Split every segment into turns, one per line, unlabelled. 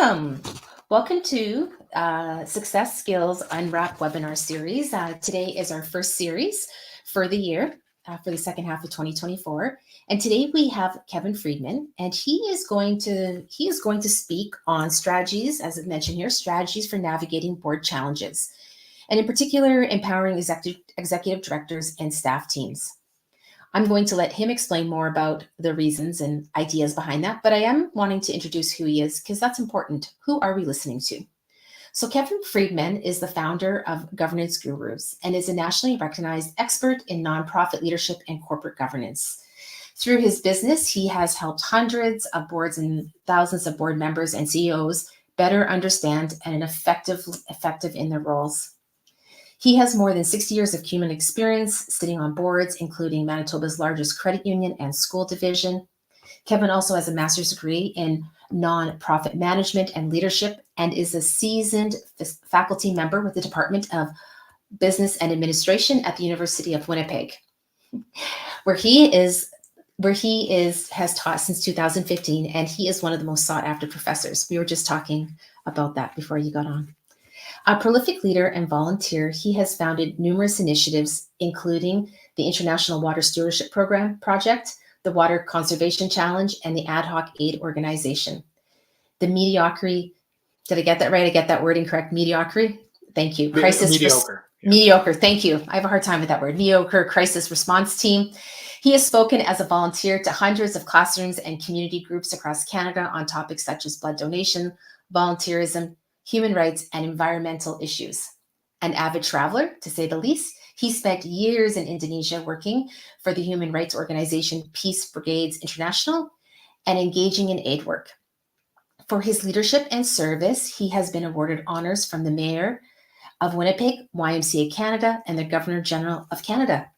Welcome. Welcome to Success Skills Unwrapped webinar series. Today is our first series for the year, for the second half of 2024. And today we have Kevin Freedman, and he is going to speak on strategies, as I mentioned here, strategies for navigating board challenges, and in particular, empowering executive directors and staff teams. I'm going to let him explain more about the reasons and ideas behind that, but I am wanting to introduce who he is because that's important. Who are we listening to? So Kevin Freedman is the founder of Governance Gurus and is a nationally recognized expert in nonprofit leadership and corporate governance. Through his business, he has helped hundreds of boards and thousands of board members and CEOs better understand and effective in their roles. He has more than 60 years of cumulative experience sitting on boards, including Manitoba's largest credit union and school division. Kevin also has a master's degree in nonprofit management and leadership and is a seasoned faculty member with the Department of Business and Administration at the University of Winnipeg, where he has taught since 2015, and he is one of the most sought after professors. We were just talking about that before you got on. A prolific leader and volunteer, he has founded numerous initiatives, including the International Water Stewardship Project, the Water Conservation Challenge, and the Ad Hoc Aid Organization. The mediocrity, did I get that right? I get that wording correct, mediocrity? Thank you.
Mediocre.
Mediocre, thank you. I have a hard time with that word. Mediocre crisis response team. He has spoken as a volunteer to hundreds of classrooms and community groups across Canada on topics such as blood donation, volunteerism, human rights, and environmental issues. An avid traveler, to say the least, he spent years in Indonesia working for the human rights organization Peace Brigades International and engaging in aid work. For his leadership and service, he has been awarded honors from the Mayor of Winnipeg, YMCA Canada, and the Governor General of Canada.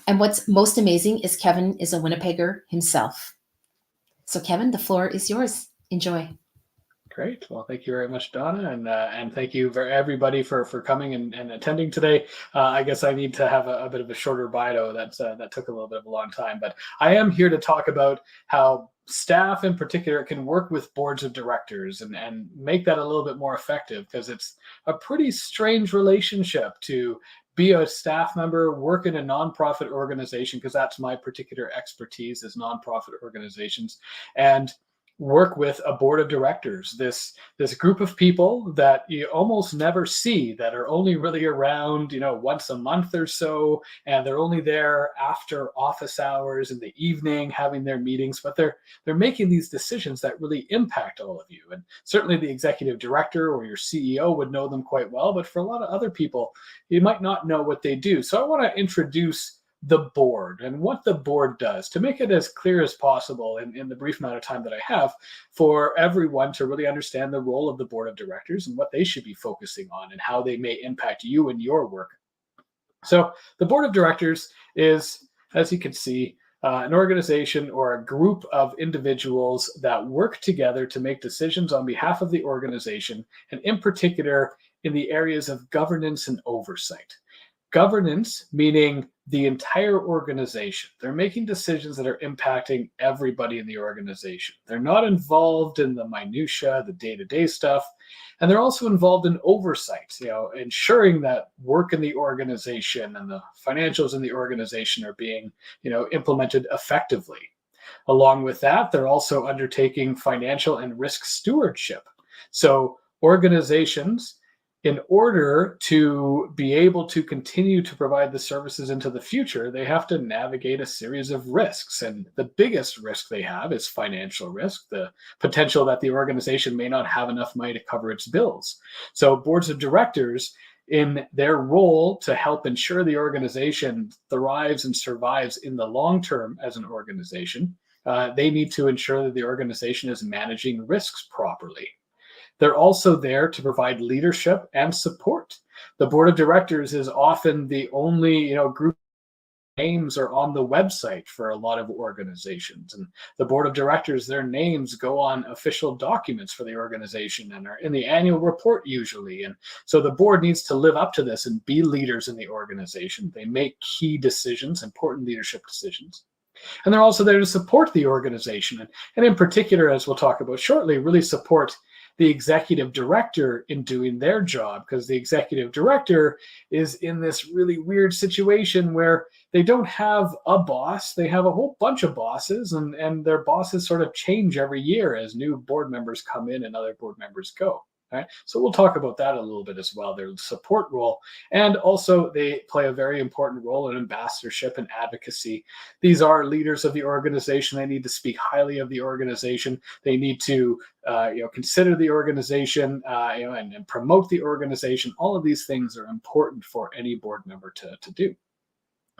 And what's most amazing is Kevin is a Winnipegger himself. So Kevin, the floor is yours. Enjoy.
Great. Well, thank you very much, Donna, and thank you for everybody for coming and attending today. I guess I need to have a bit of a shorter bio. That took a little bit of a long time, but I am here to talk about how staff in particular can work with boards of directors and make that a little bit more effective, because it's a pretty strange relationship to be a staff member, work in a nonprofit organization, because that's my particular expertise is nonprofit organizations, and work with a board of directors, this group of people that you almost never see, that are only really around, once a month or so, and they're only there after office hours in the evening having their meetings, but they're making these decisions that really impact all of you. And certainly the executive director or your CEO would know them quite well, but for a lot of other people, you might not know what they do. So I want to introduce the board and what the board does to make it as clear as possible in the brief amount of time that I have for everyone to really understand the role of the board of directors and what they should be focusing on and how they may impact you and your work. So the board of directors is, as you can see, an organization or a group of individuals that work together to make decisions on behalf of the organization, and in particular in the areas of governance and oversight. Governance, meaning the entire organization. They're making decisions that are impacting everybody in the organization. They're not involved in the minutia, the day-to-day stuff, and they're also involved in oversight, ensuring that work in the organization and the financials in the organization are being, implemented effectively. Along with that, they're also undertaking financial and risk stewardship. So organizations, in order to be able to continue to provide the services into the future, they have to navigate a series of risks. And the biggest risk they have is financial risk, the potential that the organization may not have enough money to cover its bills. So boards of directors, in their role to help ensure the organization thrives and survives in the long term as an organization, they need to ensure that the organization is managing risks properly. They're also there to provide leadership and support. The board of directors is often the only, group names are on the website for a lot of organizations. And the board of directors, their names go on official documents for the organization and are in the annual report usually. And so the board needs to live up to this and be leaders in the organization. They make key decisions, important leadership decisions. And they're also there to support the organization. And in particular, as we'll talk about shortly, really support the executive director in doing their job, because the executive director is in this really weird situation where they don't have a boss. They have a whole bunch of bosses, and their bosses sort of change every year as new board members come in and other board members go. Right? So we'll talk about that a little bit as well, their support role. And also they play a very important role in ambassadorship and advocacy. These are leaders of the organization. They need to speak highly of the organization. They need to consider the organization and promote the organization. All of these things are important for any board member to do.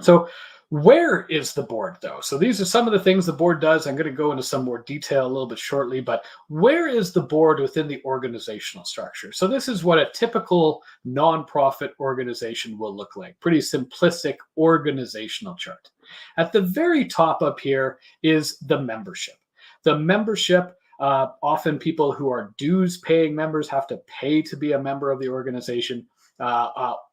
So where is the board, though? So these are some of the things the board does. I'm going to go into some more detail a little bit shortly, but where is the board within the organizational structure? So this is what a typical nonprofit organization will look like. Pretty simplistic organizational chart. At the very top up here is the membership. The membership, often people who are dues paying members have to pay to be a member of the organization,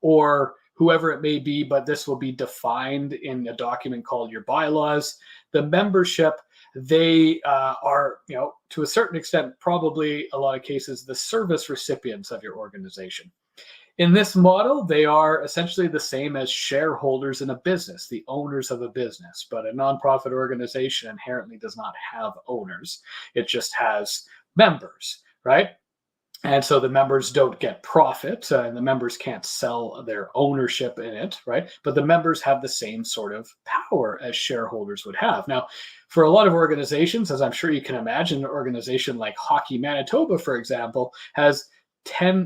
or whoever it may be, but this will be defined in a document called your bylaws. The membership, they are, to a certain extent, probably a lot of cases, the service recipients of your organization. In this model, they are essentially the same as shareholders in a business, the owners of a business, but a nonprofit organization inherently does not have owners. It just has members, right? And so the members don't get profit, and the members can't sell their ownership in it, right? But the members have the same sort of power as shareholders would have. Now, for a lot of organizations, as I'm sure you can imagine, an organization like Hockey Manitoba, for example, has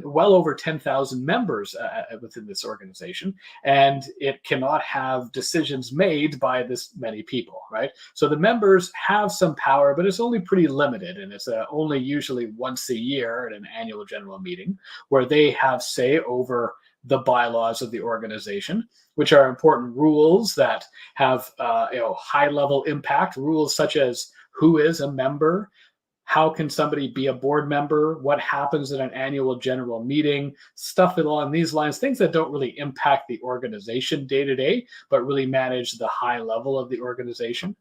well over 10,000 members within this organization, and it cannot have decisions made by this many people, right? So the members have some power, but it's only pretty limited, and it's only usually once a year at an annual general meeting where they have say over the bylaws of the organization, which are important rules that have high level impact, rules such as who is a member, how can somebody be a board member, what happens at an annual general meeting, stuff along these lines, things that don't really impact the organization day to day, but really manage the high level of the organization.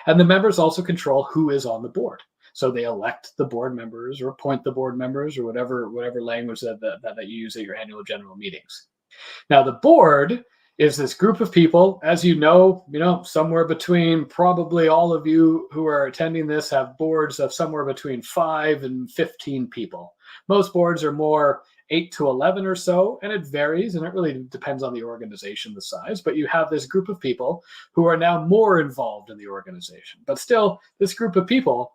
And the members also control who is on the board. So they elect the board members or appoint the board members or whatever language that you use at your annual general meetings. Now, the board is this group of people, as you know, somewhere between, probably all of you who are attending this have boards of somewhere between 5 and 15 people. Most boards are more 8 to 11 or so, and it varies, and it really depends on the organization, the size, but you have this group of people who are now more involved in the organization. But still, this group of people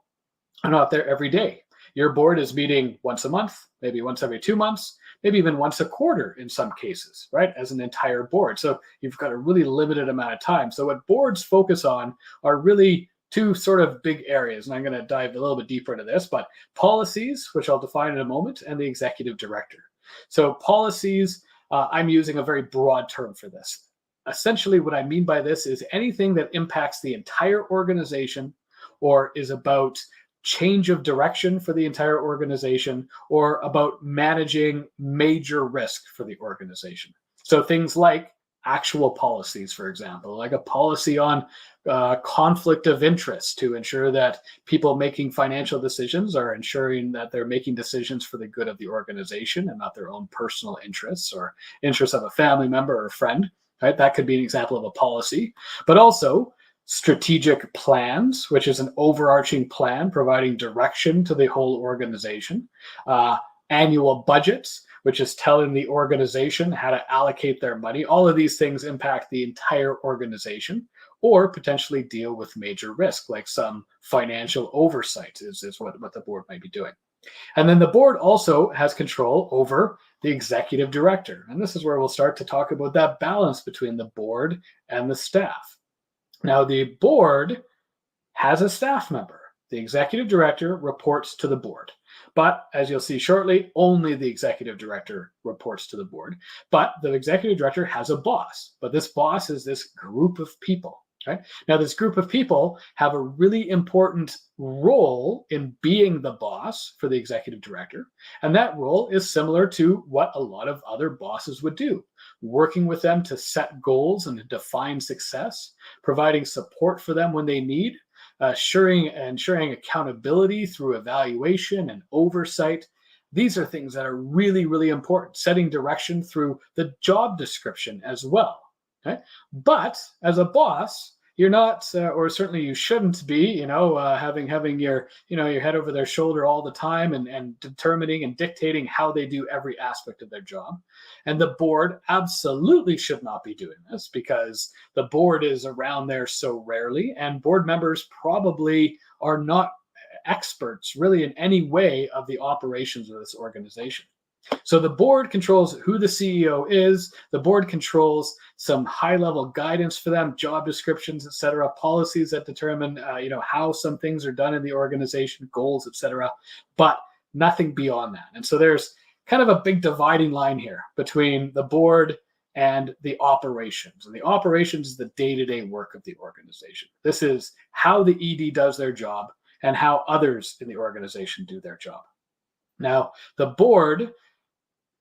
are not there every day. Your board is meeting once a month, maybe once every 2 months, maybe even once a quarter in some cases, right, as an entire board. So you've got a really limited amount of time. So what boards focus on are really two sort of big areas, and I'm going to dive a little bit deeper into this, but policies, which I'll define in a moment, and the executive director. So policies, I'm using a very broad term for this. Essentially, what I mean by this is anything that impacts the entire organization or is about change of direction for the entire organization or about managing major risk for the organization. So things like actual policies, for example, like a policy on conflict of interest to ensure that people making financial decisions are ensuring that they're making decisions for the good of the organization and not their own personal interests or interests of a family member or a friend, right? That could be an example of a policy, but also strategic plans, which is an overarching plan providing direction to the whole organization. Annual budgets, which is telling the organization how to allocate their money. All of these things impact the entire organization or potentially deal with major risk, like some financial oversight is what the board might be doing. And then the board also has control over the executive director. And this is where we'll start to talk about that balance between the board and the staff. Now, the board has a staff member. The executive director reports to the board. But as you'll see shortly, only the executive director reports to the board. But the executive director has a boss. But this boss is this group of people. Right? Now, this group of people have a really important role in being the boss for the executive director. And that role is similar to what a lot of other bosses would do, working with them to set goals and to define success, providing support for them when they need, ensuring accountability through evaluation and oversight, These are things that are really, really important, setting direction through the job description as well. Okay? But as a boss, you're not, or certainly you shouldn't be, having your, your head over their shoulder all the time and determining and dictating how they do every aspect of their job. And the board absolutely should not be doing this, because the board is around there so rarely, and board members probably are not experts really in any way of the operations of this organization. So the board controls who the CEO is. The board controls some high-level guidance for them, job descriptions, et cetera, policies that determine, how some things are done in the organization, goals, et cetera, but nothing beyond that. And so there's kind of a big dividing line here between the board and the operations. And the operations is the day-to-day work of the organization. This is how the ED does their job and how others in the organization do their job. Now, the board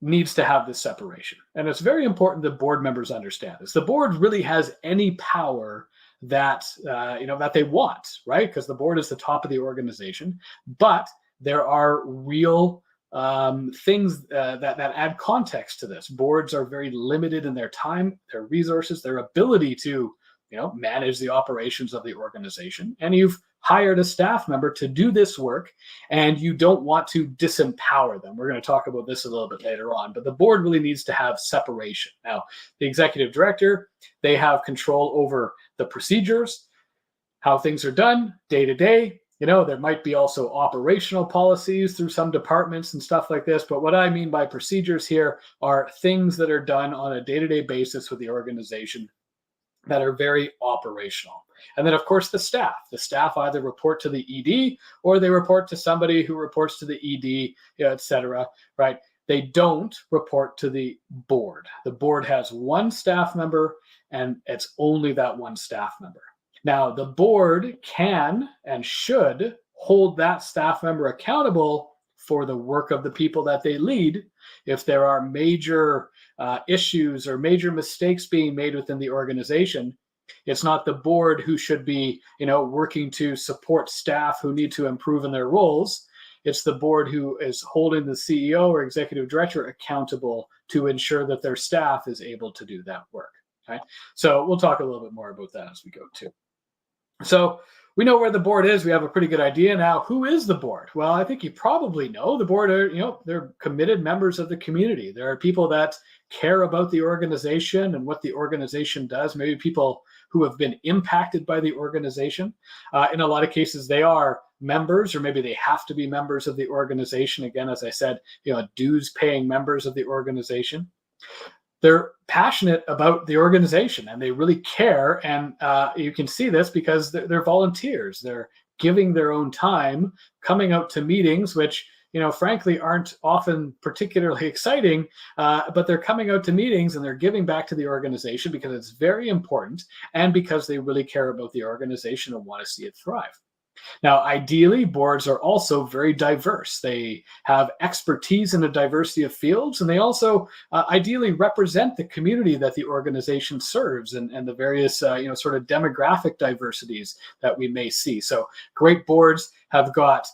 needs to have this separation. And it's very important that board members understand this. The board really has any power that that they want, right? Because the board is the top of the organization. But there are real things that add context to this. Boards are very limited in their time, their resources, their ability to manage the operations of the organization. And you've hired a staff member to do this work, and you don't want to disempower them. We're going to talk about this a little bit later on, but the board really needs to have separation. Now, the executive director, they have control over the procedures, how things are done day to day. There might be also operational policies through some departments and stuff like this. But what I mean by procedures here are things that are done on a day-to-day basis with the organization that are very operational. And then, of course, the staff. The staff either report to the ED or they report to somebody who reports to the ED, et cetera, right? They don't report to the board. The board has one staff member, and it's only that one staff member. Now, the board can and should hold that staff member accountable for the work of the people that they lead. If there are major issues or major mistakes being made within the organization, it's not the board who should be, working to support staff who need to improve in their roles. It's the board who is holding the CEO or executive director accountable to ensure that their staff is able to do that work. Okay? So we'll talk a little bit more about that as we go too. So we know where the board is. We have a pretty good idea now. Who is the board? Well, I think you probably know the board are, they're committed members of the community. There are people that care about the organization and what the organization does. Maybe people who have been impacted by the organization. In a lot of cases, they are members, or maybe they have to be members of the organization. Again, as I said, dues paying members of the organization. They're passionate about the organization and they really care. And you can see this because they're volunteers. They're giving their own time, coming out to meetings, which, frankly, aren't often particularly exciting, but they're coming out to meetings and they're giving back to the organization because it's very important and because they really care about the organization and want to see it thrive. Now, ideally, boards are also very diverse. They have expertise in a diversity of fields, and they also ideally represent the community that the organization serves and the various, sort of demographic diversities that we may see. So great boards have got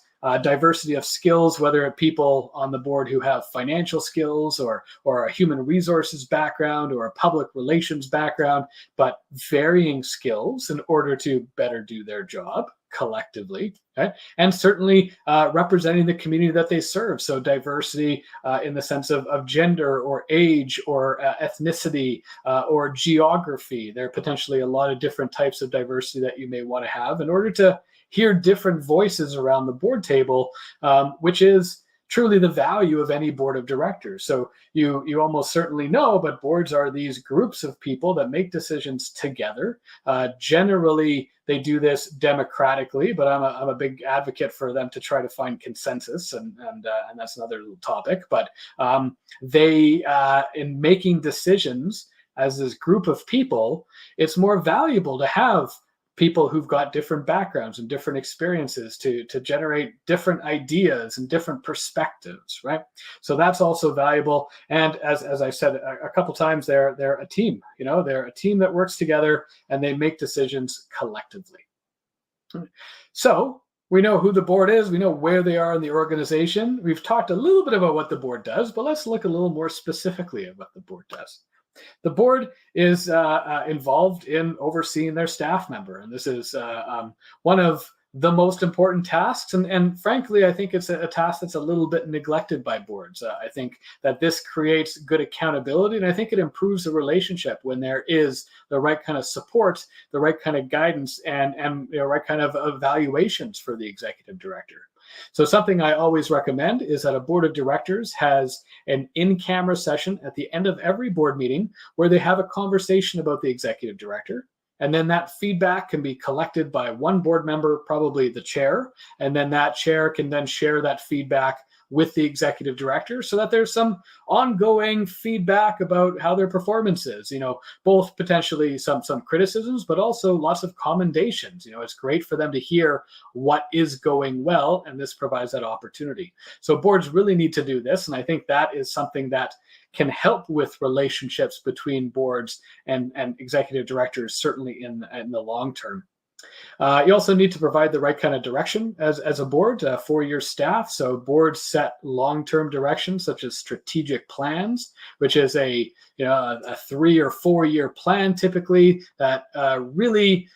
diversity of skills, whether it's people on the board who have financial skills or a human resources background or a public relations background, but varying skills in order to better do their job collectively, okay? And certainly representing the community that they serve. So diversity in the sense of gender or age or ethnicity or geography. There are potentially a lot of different types of diversity that you may want to have in order to hear different voices around the board table, which is truly the value of any board of directors. So you almost certainly know, but boards are these groups of people that make decisions together. Generally, they do this democratically, but I'm a big advocate for them to try to find consensus, and that's another little topic. But they, in making decisions as this group of people, it's more valuable to have people who've got different backgrounds and different experiences to generate different ideas and different perspectives, right? So that's also valuable. And as I said a couple times, they're a team. They're a team that works together and they make decisions collectively. So We know who the board is. We know where they are in the organization. We've talked a little bit about what the board does, but let's look a little more specifically at what the board does. The board is involved in overseeing their staff member, and this is one of the most important tasks. And frankly, I think it's a task that's a little bit neglected by boards. I think that this creates good accountability, and I think it improves the relationship when there is the right kind of support, the right kind of guidance, and right kind of evaluations for the executive director. So something I always recommend is that a board of directors has an in-camera session at the end of every board meeting where they have a conversation about the executive director. And then that feedback can be collected by one board member, probably the chair. And then that chair can then share that feedback with the executive director so that there's some ongoing feedback about how their performance is, both potentially some criticisms, but also lots of commendations. It's great for them to hear what is going well, and this provides that opportunity. So boards really need to do this, and I think that is something that can help with relationships between boards and executive directors, certainly in the long term. You also need to provide the right kind of direction as a board for your staff. So boards set long-term directions such as strategic plans, which is a 3 or 4 year plan typically that really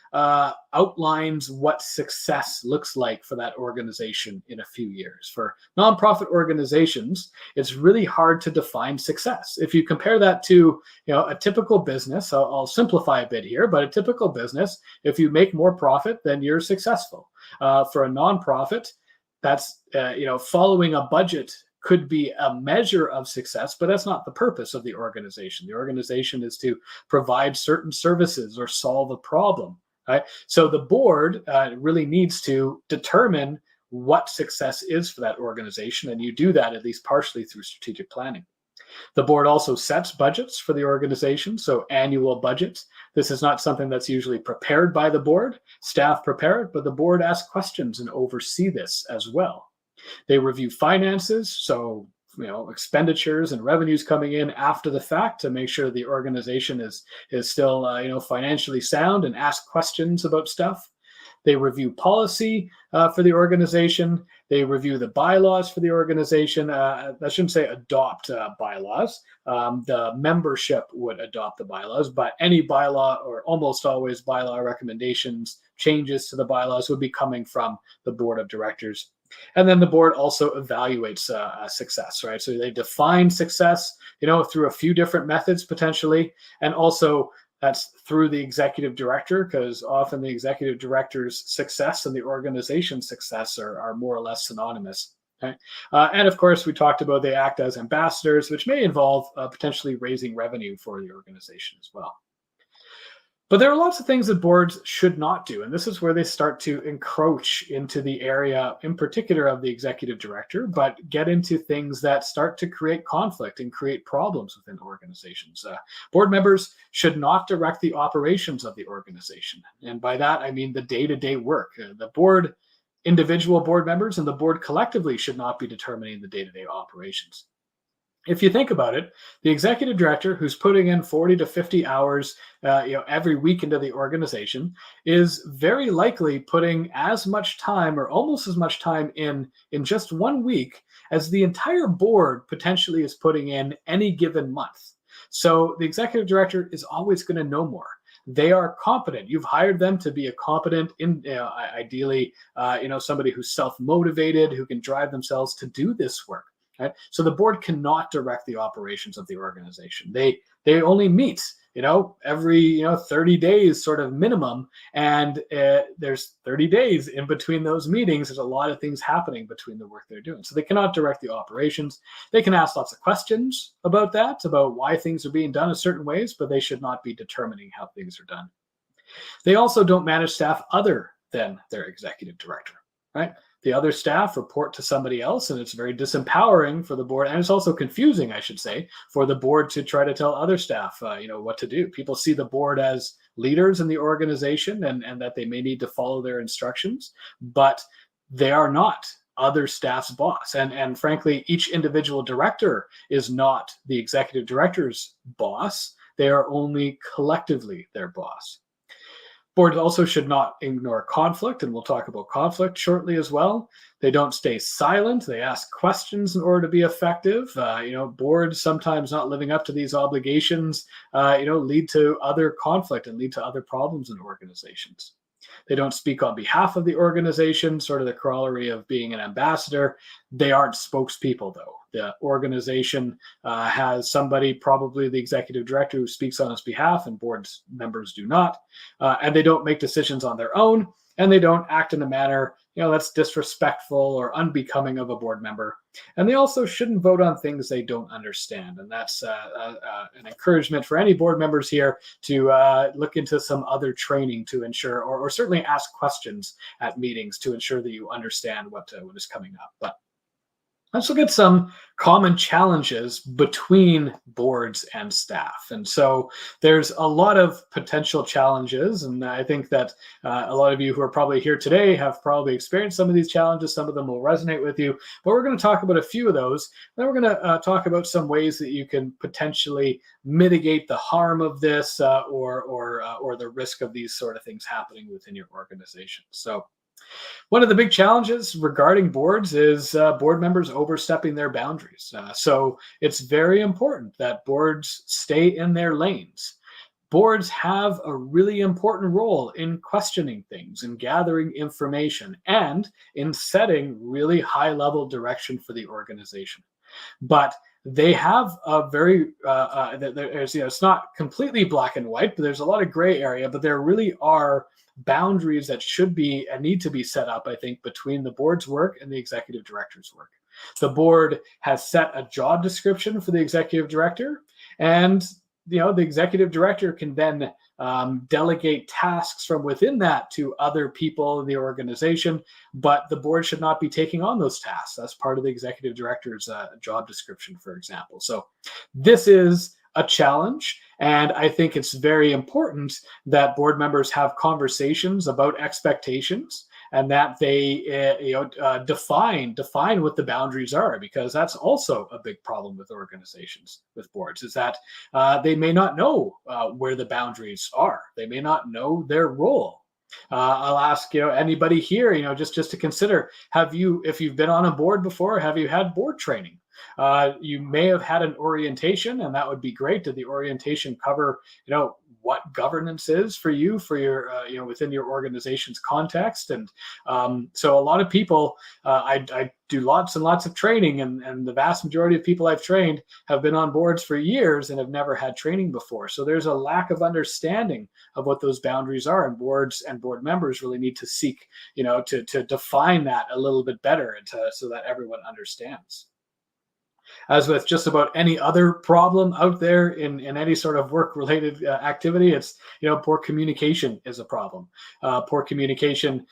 outlines what success looks like for that organization in a few years. For nonprofit organizations, it's really hard to define success. If you compare that to a typical business, I'll simplify a bit here, but a typical business, if you make more profit, then you're successful. For a nonprofit, that's following a budget could be a measure of success, but that's not the purpose of the organization. The organization is to provide certain services or solve a problem. Right? So the board really needs to determine what success is for that organization, and you do that at least partially through strategic planning. The board also sets budgets for the organization, so annual budgets. This is not something that's usually prepared by the board. Staff prepare it, but the board asks questions and oversee this as well. They review finances, so expenditures and revenues coming in after the fact to make sure the organization is still financially sound, and ask questions about stuff. They review policy for the organization. They review the bylaws for the organization. I shouldn't say adopt bylaws. The membership would adopt the bylaws, but any bylaw, or almost always bylaw recommendations, changes to the bylaws would be coming from the board of directors. And then the board also evaluates success, right? So they define success, through a few different methods potentially, and also that's through the executive director, because often the executive director's success and the organization's success are more or less synonymous. Okay? And of course, we talked about they act as ambassadors, which may involve potentially raising revenue for the organization as well. But there are lots of things that boards should not do, and this is where they start to encroach into the area, in particular, of the executive director, but get into things that start to create conflict and create problems within organizations. Board members should not direct the operations of the organization, and by that I mean the day-to-day work. The board, individual board members, and the board collectively should not be determining the day-to-day operations. If you think about it, the executive director, who's putting in 40 to 50 hours every week into the organization, is very likely putting as much time, or almost as much time, in just 1 week as the entire board potentially is putting in any given month. So the executive director is always going to know more. They are competent. You've hired them to be a competent, ideally, somebody who's self-motivated, who can drive themselves to do this work. Right? So the board cannot direct the operations of the organization. They only meet, every 30 days sort of minimum, and there's 30 days in between those meetings. There's a lot of things happening between the work they're doing. So they cannot direct the operations. They can ask lots of questions about that, about why things are being done in certain ways, but they should not be determining how things are done. They also don't manage staff other than their executive director, right? The other staff report to somebody else, and it's very disempowering for the board, and it's also confusing, I should say, for the board to try to tell other staff, what to do. People see the board as leaders in the organization, and that they may need to follow their instructions, but they are not other staff's boss. And frankly, each individual director is not the executive director's boss. They are only collectively their boss. Boards also should not ignore conflict, and we'll talk about conflict shortly as well. They don't stay silent. They ask questions in order to be effective. Boards sometimes not living up to these obligations, lead to other conflict and lead to other problems in organizations. They don't speak on behalf of the organization, sort of the corollary of being an ambassador. They aren't spokespeople, though. The organization has somebody, probably the executive director, who speaks on its behalf, and board members do not. And they don't make decisions on their own, and they don't act in a manner that's disrespectful or unbecoming of a board member. And they also shouldn't vote on things they don't understand. And that's an encouragement for any board members here to look into some other training to ensure, or certainly ask questions at meetings to ensure that you understand what is coming up. But let's look at some common challenges between boards and staff. And so there's a lot of potential challenges. And I think that a lot of you who are probably here today have probably experienced some of these challenges. Some of them will resonate with you. But we're going to talk about a few of those. Then we're going to talk about some ways that you can potentially mitigate the harm of this or the risk of these sort of things happening within your organization. So one of the big challenges regarding boards is board members overstepping their boundaries. So it's very important that boards stay in their lanes. Boards have a really important role in questioning things, in gathering information, and in setting really high-level direction for the organization. But they have a very, it's not completely black and white, but there's a lot of gray area, but there really are boundaries that should be and need to be set up, I think, between the board's work and the executive director's work. The board has set a job description for the executive director, and the executive director can then delegate tasks from within that to other people in the organization, but the board should not be taking on those tasks. That's part of the executive director's job description, for example. So this is a challenge, and I think it's very important that board members have conversations about expectations, and that they define what the boundaries are, because that's also a big problem with organizations, with boards, is that they may not know where the boundaries are. They may not know their role. I'll ask anybody here, just to consider: if you've been on a board before, have you had board training? You may have had an orientation, and that would be great. Did the orientation cover, what governance is for you, for your, within your organization's context? And so a lot of people, I do lots and lots of training, and the vast majority of people I've trained have been on boards for years and have never had training before. So there's a lack of understanding of what those boundaries are, and boards and board members really need to seek, to define that a little bit better, and so that everyone understands. As with just about any other problem out there in any sort of work-related activity, it's, poor communication is a problem. Poor communication,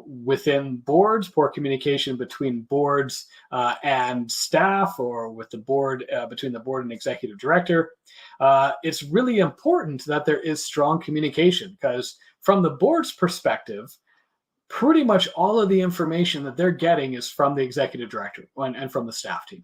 within boards, poor communication between boards and staff, or with the board, between the board and executive director. It's really important that there is strong communication, because from the board's perspective, pretty much all of the information that they're getting is from the executive director and from the staff team.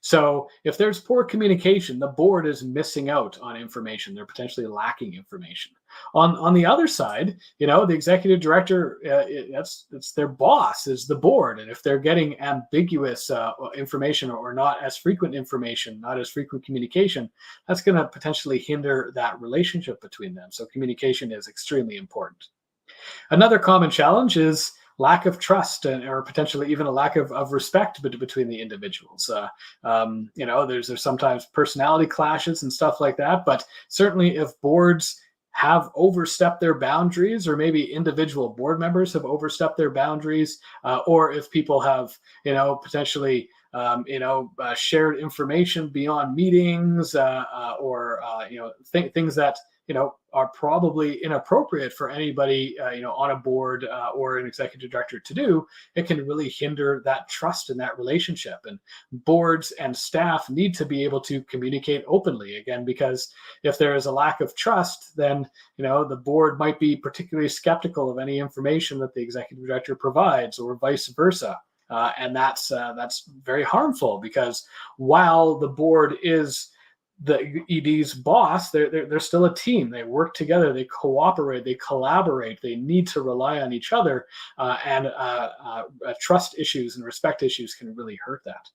So if there's poor communication, the board is missing out on information. They're potentially lacking information. On the other side, the executive director, it's their boss, is the board. And if they're getting ambiguous information, or not as frequent information, not as frequent communication, that's going to potentially hinder that relationship between them. So communication is extremely important. Another common challenge is lack of trust, or potentially even a lack of respect between the individuals. There's sometimes personality clashes and stuff like that, but certainly if boards have overstepped their boundaries, or maybe individual board members have overstepped their boundaries, or if people have, potentially shared information beyond meetings, or things that are probably inappropriate for anybody, on a board or an executive director to do, it can really hinder that trust in that relationship. And boards and staff need to be able to communicate openly, again, because if there is a lack of trust, then, the board might be particularly skeptical of any information that the executive director provides, or vice versa. And that's very harmful, because while the board is the ED's boss, they're still a team. They work together, they cooperate, they collaborate. They need to rely on each other, and trust issues and respect issues can really hurt that.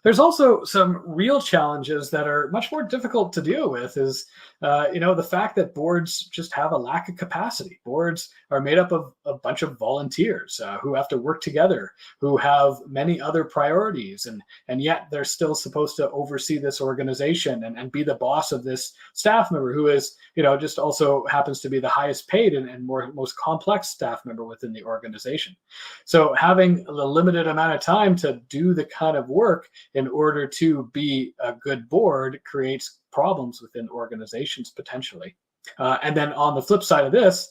There's also some real challenges that are much more difficult to deal with. Is the fact that boards just have a lack of capacity. Boards are made up of a bunch of volunteers who have to work together, who have many other priorities, and yet they're still supposed to oversee this organization and be the boss of this staff member who is, just also happens to be the highest paid and most complex staff member within the organization. So having a limited amount of time to do the kind of work in order to be a good board creates problems within organizations potentially. And then on the flip side of this,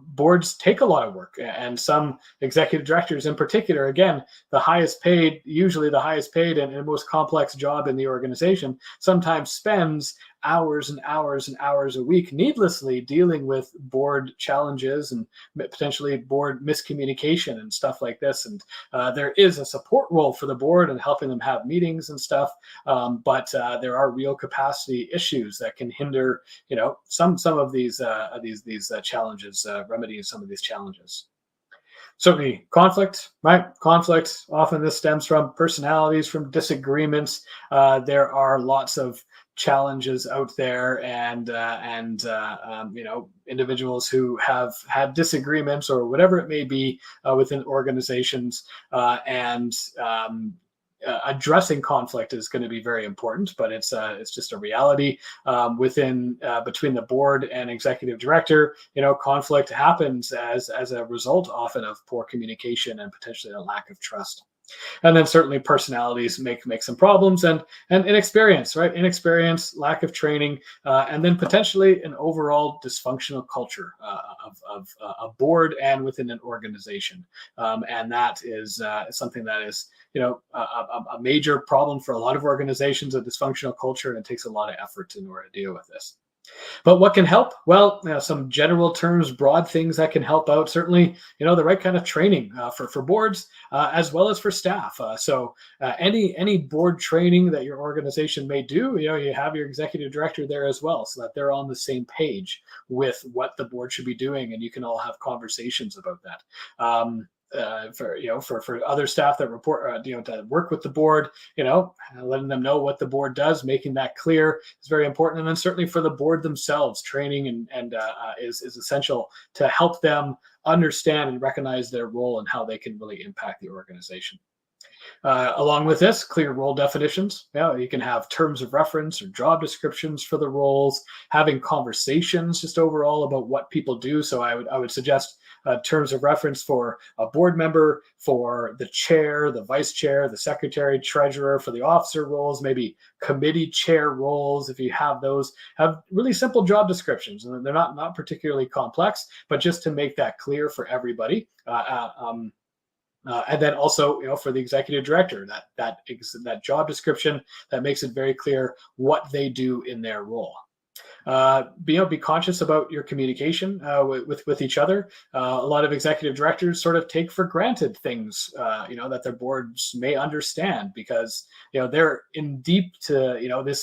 boards take a lot of work, and some executive directors in particular, again, usually the highest paid and most complex job in the organization, sometimes spends hours and hours and hours a week needlessly dealing with board challenges and potentially board miscommunication and stuff like this. And there is a support role for the board and helping them have meetings and stuff, but there are real capacity issues that can hinder, some of these challenges, remedying some of these challenges. Certainly conflict, right? Conflict, often this stems from personalities, from disagreements. There are lots of challenges out there, and individuals who have had disagreements or whatever it may be within organizations, and addressing conflict is going to be very important, but it's just a reality between the board and executive director. Conflict happens as a result often of poor communication and potentially a lack of trust. And then certainly personalities make some problems, and inexperience, right? Inexperience, lack of training, and then potentially an overall dysfunctional culture of a board and within an organization. And that is something that is, a major problem for a lot of organizations, a dysfunctional culture, and it takes a lot of effort in order to deal with this. But what can help? Well, some general terms, broad things that can help out. Certainly, the right kind of training for boards as well as for staff. So any board training that your organization may do, you have your executive director there as well, so that they're on the same page with what the board should be doing, and you can all have conversations about that. For other staff that report, to work with the board, letting them know what the board does, making that clear is very important. And then certainly for the board themselves, training and is essential to help them understand and recognize their role and how they can really impact the organization. Along with this, clear role definitions. You can have terms of reference or job descriptions for the roles, having conversations just overall about what people do. So I would suggest terms of reference for a board member, for the chair, the vice chair, the secretary, treasurer, for the officer roles, maybe committee chair roles. If you have those, have really simple job descriptions, and they're not particularly complex, but just to make that clear for everybody. And then also, for the executive director, that job description that makes it very clear what they do in their role. Be conscious about your communication with each other. A lot of executive directors sort of take for granted things, that their boards may understand, because they're in deep to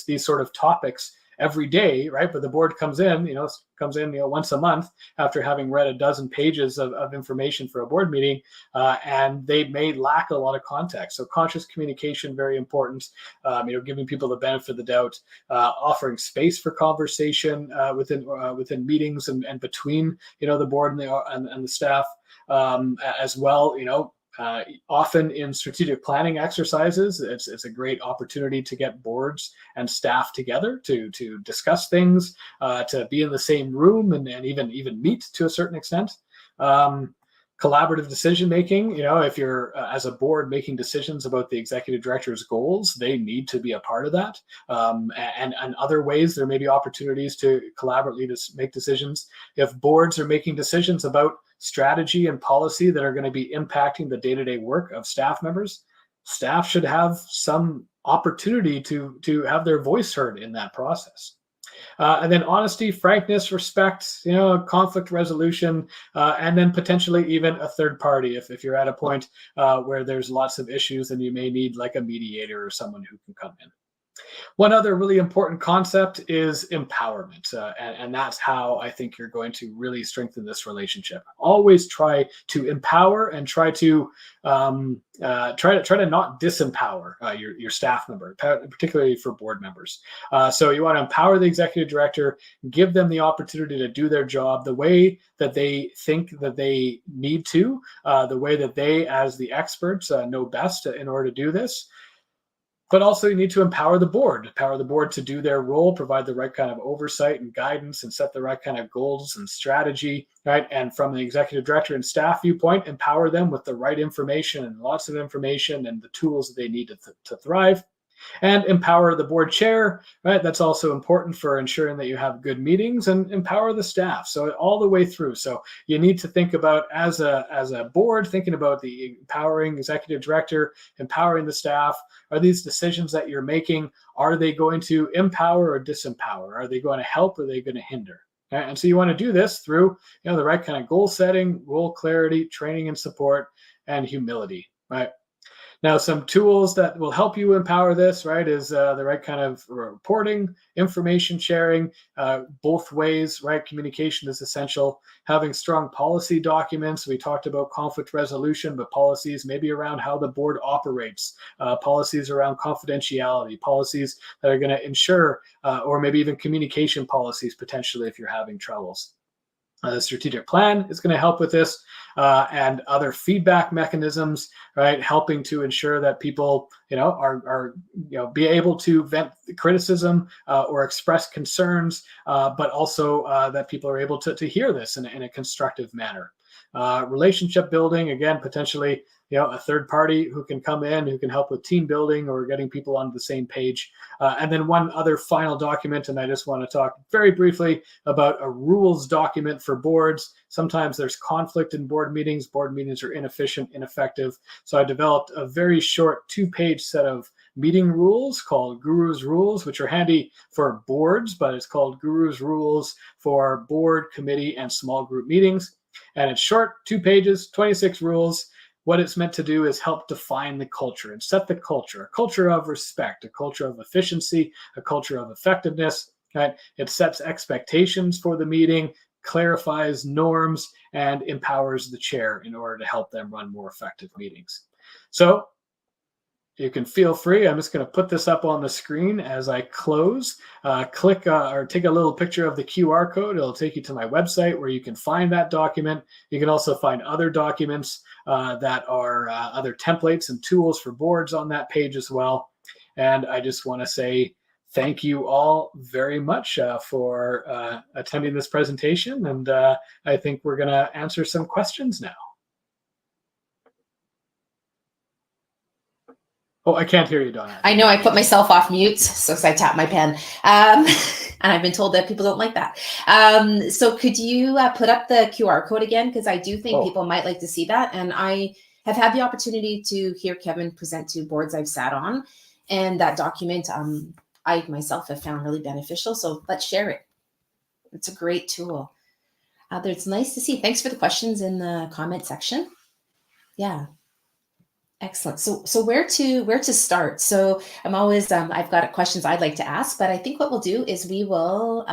these sort of topics every day, right? But the board comes in once a month after having read a dozen pages of information for a board meeting, and they may lack a lot of context. So conscious communication, very important. Giving people the benefit of the doubt, offering space for conversation within meetings and between the board and the staff as well. Often in strategic planning exercises, it's a great opportunity to get boards and staff together to discuss things, to be in the same room and even meet to a certain extent. Collaborative decision making. If you're as a board making decisions about the executive director's goals, they need to be a part of that. And other ways, there may be opportunities to collaboratively make decisions. If boards are making decisions about strategy and policy that are going to be impacting the day-to-day work of staff members, staff should have some opportunity to have their voice heard in that process. And then honesty, frankness, respect, conflict resolution, and then potentially even a third party. If you're at a point where there's lots of issues, then you may need like a mediator or someone who can come in. One other really important concept is empowerment, and that's how I think you're going to really strengthen this relationship. Always try to empower and try to not disempower your staff member, particularly for board members. So you want to empower the executive director, give them the opportunity to do their job the way that they think that they need to, the way that they, as the experts, know best in order to do this. But also you need to empower the board to do their role, provide the right kind of oversight and guidance, and set the right kind of goals and strategy, right? And from the executive director and staff viewpoint, empower them with the right information and lots of information and the tools that they need to thrive. And empower the board chair, right? That's also important for ensuring that you have good meetings, and empower the staff. So all the way through. So you need to think about, as a board, thinking about the empowering executive director, empowering the staff. Are these decisions that you're making, are they going to empower or disempower? Are they going to help or are they going to hinder? Right? And so you want to do this through, the right kind of goal setting, role clarity, training and support, and humility, right? Now, some tools that will help you empower this, right, is the right kind of reporting, information sharing, both ways, right? Communication is essential. Having strong policy documents. We talked about conflict resolution, but policies maybe around how the board operates, policies around confidentiality, policies that are going to ensure, or maybe even communication policies potentially if you're having troubles. The strategic plan is going to help with this, and other feedback mechanisms, right? Helping to ensure that people, are be able to vent criticism or express concerns, but also that people are able to hear this in a constructive manner. Relationship building, again, potentially, a third party who can come in, who can help with team building or getting people on the same page. And then one other final document, and I just want to talk very briefly about a rules document for boards. Sometimes there's conflict in board meetings. Board meetings are inefficient, ineffective. So I developed a very short 2-page set of meeting rules called Guru's Rules, which are handy for boards, but it's called Guru's Rules for board, committee, and small group meetings. And it's short, 2 pages, 26 rules. What it's meant to do is help define the culture and set the culture, a culture of respect, a culture of efficiency, a culture of effectiveness. Right? It sets expectations for the meeting, clarifies norms, and empowers the chair in order to help them run more effective meetings. So you can feel free. I'm just going to put this up on the screen as I close. Click or take a little picture of the QR code. It'll take you to my website where you can find that document. You can also find other documents that are other templates and tools for boards on that page as well. And I just want to say thank you all very much for attending this presentation. And I think we're going to answer some questions now. Oh, I can't hear you, Donna.
I know I put myself off mute, so I tapped my pen. And I've been told that people don't like that. So could you put up the QR code again? Because I do think people might like to see that. And I have had the opportunity to hear Kevin present to boards I've sat on. And that document, I myself have found really beneficial. So let's share it. It's a great tool. It's nice to see. Thanks for the questions in the comment section. Yeah. Excellent. So where to start? So I'm always I've got questions I'd like to ask, but I think what we'll do is we will.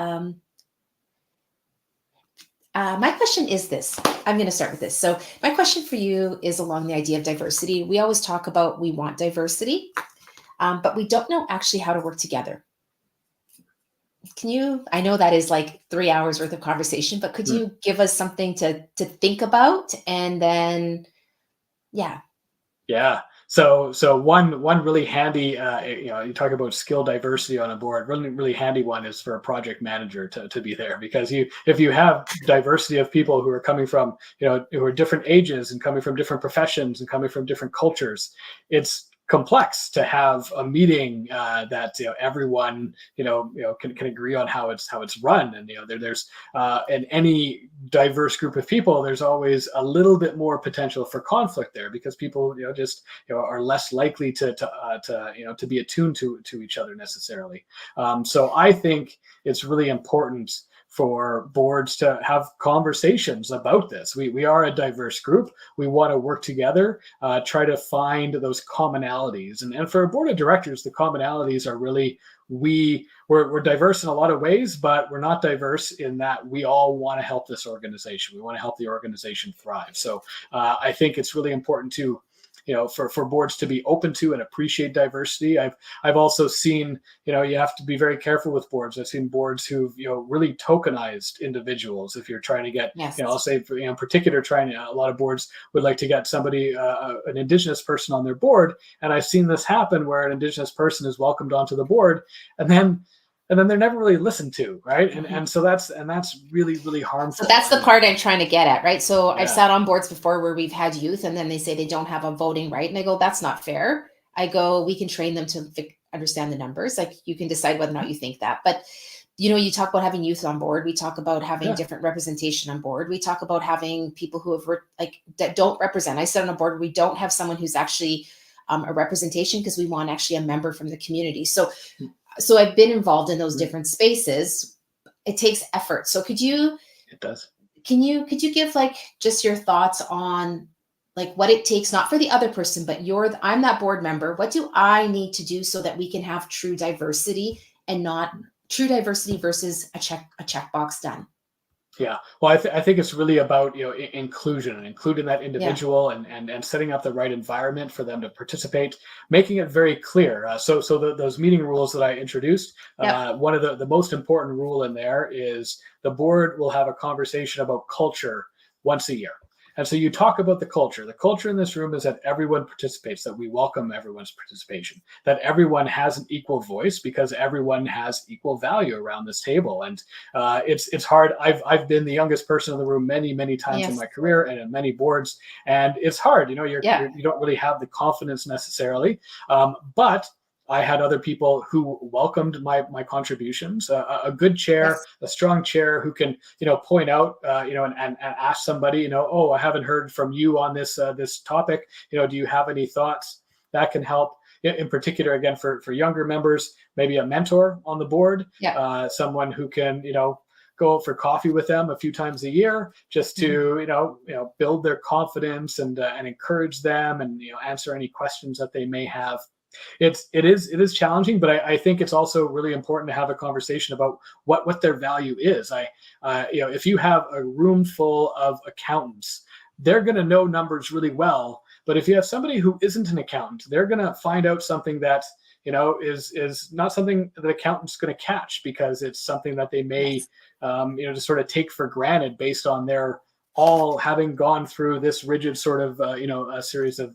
My question is this. I'm going to start with this. So my question for you is along the idea of diversity. We always talk about we want diversity, but we don't know actually how to work together. Can you? I know that is like 3 hours worth of conversation, but could you give us something to think about, and then, yeah.
Yeah. So one really handy, you talk about skill diversity on a board. Really handy one is for a project manager to be there, because if you have diversity of people who are coming from, who are different ages and coming from different professions and coming from different cultures, it's complex to have a meeting that everyone can agree on how it's run. And there's in any diverse group of people, there's always a little bit more potential for conflict there, because people are less likely to be attuned to each other necessarily. So I think it's really important for boards to have conversations about this. We are a diverse group. We want to work together, try to find those commonalities. And for a board of directors, the commonalities are really we're diverse in a lot of ways, but we're not diverse in that we all want to help this organization. We want to help the organization thrive. So I think it's really important to, for boards to be open to and appreciate diversity. I've also seen, you have to be very careful with boards. I've seen boards who've, really tokenized individuals. If you're trying to get,
Yes.
I'll say, in particular, a lot of boards would like to get somebody, an Indigenous person on their board. And I've seen this happen where an Indigenous person is welcomed onto the board, and then they're never really listened to, right? And so that's really, really harmful.
So that's the part I'm trying to get at, right? So
Yeah.
I've sat on boards before where we've had youth, and then they say they don't have a voting right, and I go, that's not fair. I go, we can train them to understand the numbers. Like, you can decide whether or not you think that, but you talk about having youth on board. We talk about having different representation on board. We talk about having people who have that don't represent. I sit on a board where we don't have someone who's actually a representation, because we want actually a member from the community. So I've been involved in those different spaces. It takes effort. So could you give just your thoughts on what it takes, not for the other person, but I'm that board member. What do I need to do so that we can have true diversity, and not true diversity versus a checkbox done?
Yeah. Well, I think it's really about, inclusion, and including that individual, and setting up the right environment for them to participate, making it very clear. Those meeting rules that I introduced, one of the most important rule in there is the board will have a conversation about culture once a year. And so you talk about the culture. The culture in this room is that everyone participates, that we welcome everyone's participation, that everyone has an equal voice, because everyone has equal value around this table. And it's hard. I've been the youngest person in the room many, many times in my career, and in many boards, and it's hard. You don't really have the confidence necessarily, but I had other people who welcomed my contributions. A good chair, a strong chair who can, point out, and ask somebody, oh, I haven't heard from you on this topic. Do you have any thoughts? That can help. In particular, again, for younger members, maybe a mentor on the board, someone who can, go out for coffee with them a few times a year, just to build their confidence and encourage them, and answer any questions that they may have. It is challenging, but I think it's also really important to have a conversation about what their value is. If you have a room full of accountants, they're going to know numbers really well. But if you have somebody who isn't an accountant, they're going to find out something that is not something that accountant's going to catch, because it's something that they may just sort of take for granted, based on their all having gone through this rigid sort of a series of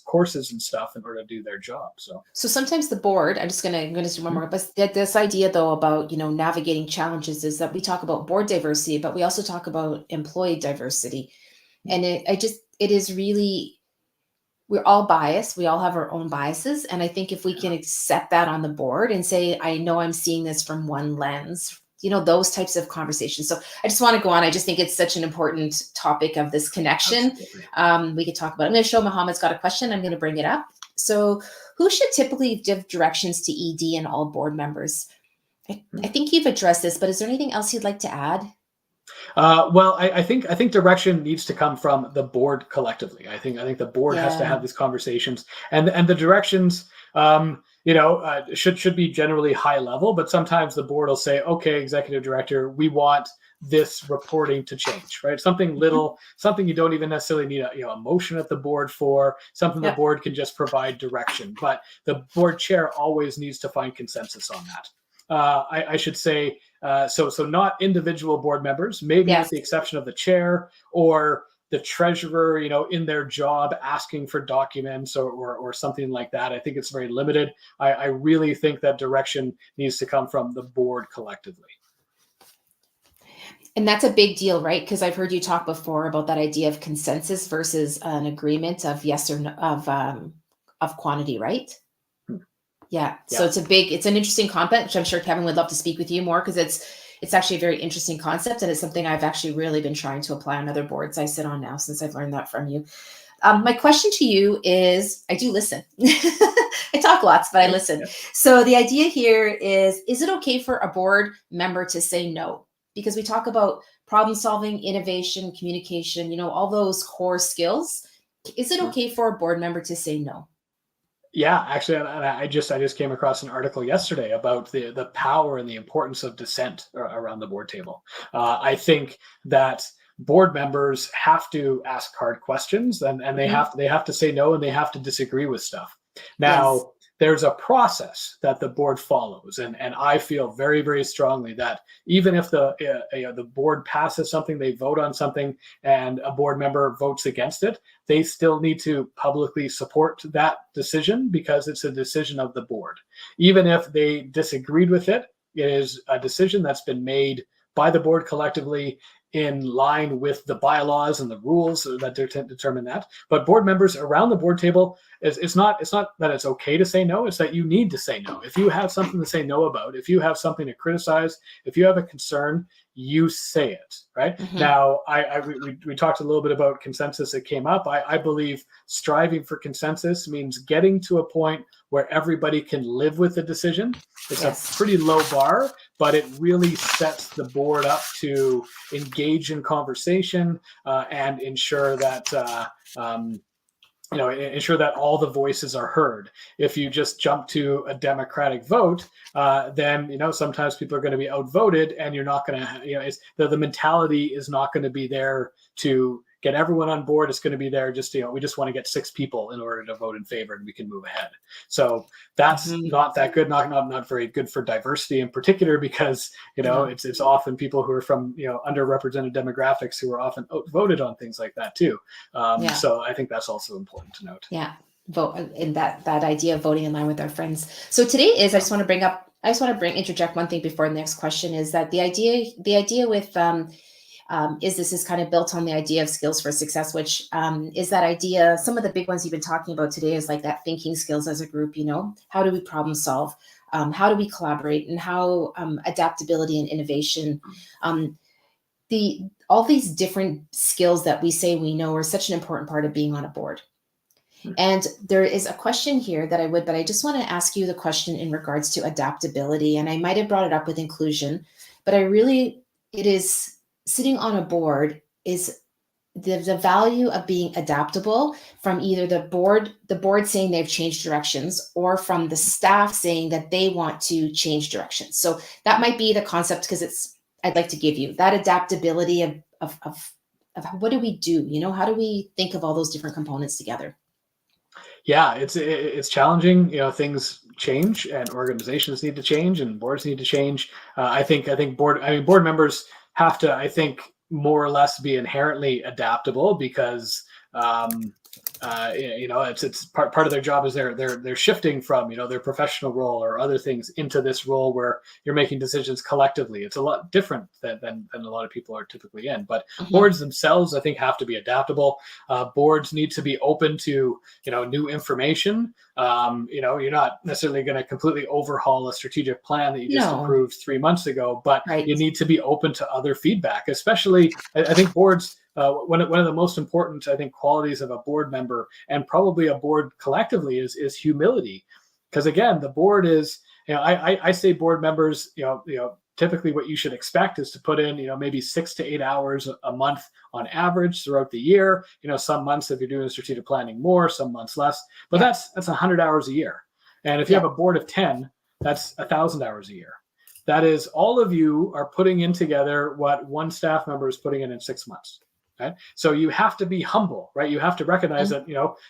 courses and stuff in order to do their job. So
sometimes the board, I'm going to do one more, but this idea though about navigating challenges, is that we talk about board diversity, but we also talk about employee diversity. And it is really, we're all biased. We all have our own biases. And I think if we can accept that on the board and say, I know I'm seeing this from one lens, those types of conversations. So I just want to go on. I just think it's such an important topic of this connection. We could talk about it. I'm going to show Mohammed's got a question. I'm going to bring it up. So who should typically give directions to ED and all board members? I think you've addressed this, but is there anything else you'd like to add?
Well, I think direction needs to come from the board collectively. I think the board has to have these conversations, and the directions, should be generally high level. But sometimes the board will say, "Okay, executive director, we want this reporting to change." Right? Something little, something you don't even necessarily need a motion at the board for. Something the board can just provide direction. But the board chair always needs to find consensus on that. I should say. So not individual board members, maybe with the exception of the chair or the treasurer, in their job asking for documents or something like that. I think it's very limited. I really think that direction needs to come from the board collectively.
And that's a big deal, right? Because I've heard you talk before about that idea of consensus versus an agreement of yes or no, of quantity, right? Yeah. So it's an interesting concept, which I'm sure Kevin would love to speak with you more, because it's actually a very interesting concept. And it's something I've actually really been trying to apply on other boards I sit on now, since I've learned that from you. My question to you is, I do listen. I talk lots, but I listen. So the idea here is it okay for a board member to say no? because we talk about problem solving, innovation, communication, all those core skills. Is it okay for a board member to say no?
Yeah, actually, and I just came across an article yesterday about the power and the importance of dissent around the board table. I think that board members have to ask hard questions, and they have to say no, and they have to disagree with stuff.
Yes.
Now, there's a process that the board follows, and I feel very, very strongly that even if the board passes something, they vote on something, and a board member votes against it, they still need to publicly support that decision because it's a decision of the board. Even if they disagreed with it, it is a decision that's been made by the board collectively in line with the bylaws and the rules that determine that. But board members around the board table, it's not that it's okay to say no, it's that you need to say no. If you have something to say no about, if you have something to criticize, if you have a concern, you say it, right? Now, we talked a little bit about consensus that came up. I believe striving for consensus means getting to a point where everybody can live with the decision. It's a pretty low bar, but it really sets the board up to engage in conversation and ensure that ensure that all the voices are heard. If you just jump to a democratic vote, then sometimes people are going to be outvoted, and you're not going to the mentality is not going to be there to get everyone on board. It's going to be there just we just want to get 6 people in order to vote in favor, and we can move ahead. So that's not that good, not very good for diversity in particular, because it's often people who are from underrepresented demographics who are often outvoted on things like that too. So I think that's also important to note.
Yeah, vote in that idea of voting in line with our friends. So today is I just want to interject one thing before the next question, is that the idea with this is kind of built on the idea of skills for success, which is that idea. Some of the big ones you've been talking about today is like that thinking skills as a group. How do we problem solve? How do we collaborate? And how adaptability and innovation. All these different skills that we say we know are such an important part of being on a board. And there is a question here but I just want to ask you the question in regards to adaptability. And I might have brought it up with inclusion, but it is sitting on a board is the value of being adaptable from either the board saying they've changed directions, or from the staff saying that they want to change directions. So that might be the concept, because I'd like to give you that adaptability of what do we do? How do we think of all those different components together?
Yeah, it's challenging. Things change, and organizations need to change, and boards need to change. I think board members have to, I think, more or less be inherently adaptable, because it's part of their job is they're shifting from their professional role or other things into this role where you're making decisions collectively. It's a lot different than a lot of people are typically in. But boards themselves, I think, have to be adaptable. Boards need to be open to new information. You're not necessarily going to completely overhaul a strategic plan that you just approved 3 months ago, but you need to be open to other feedback. Especially, I think boards. One of the most important, I think, qualities of a board member, and probably a board collectively, is humility. Because again, the board is, I say board members, typically what you should expect is to put in, maybe 6 to 8 hours a month on average throughout the year. Some months, if you're doing strategic planning, more, some months less, but that's 100 hours a year. And if you have a board of 10, that's 1,000 hours a year. That is, all of you are putting in together what one staff member is putting in 6 months. Right? So you have to be humble, right? You have to recognize that,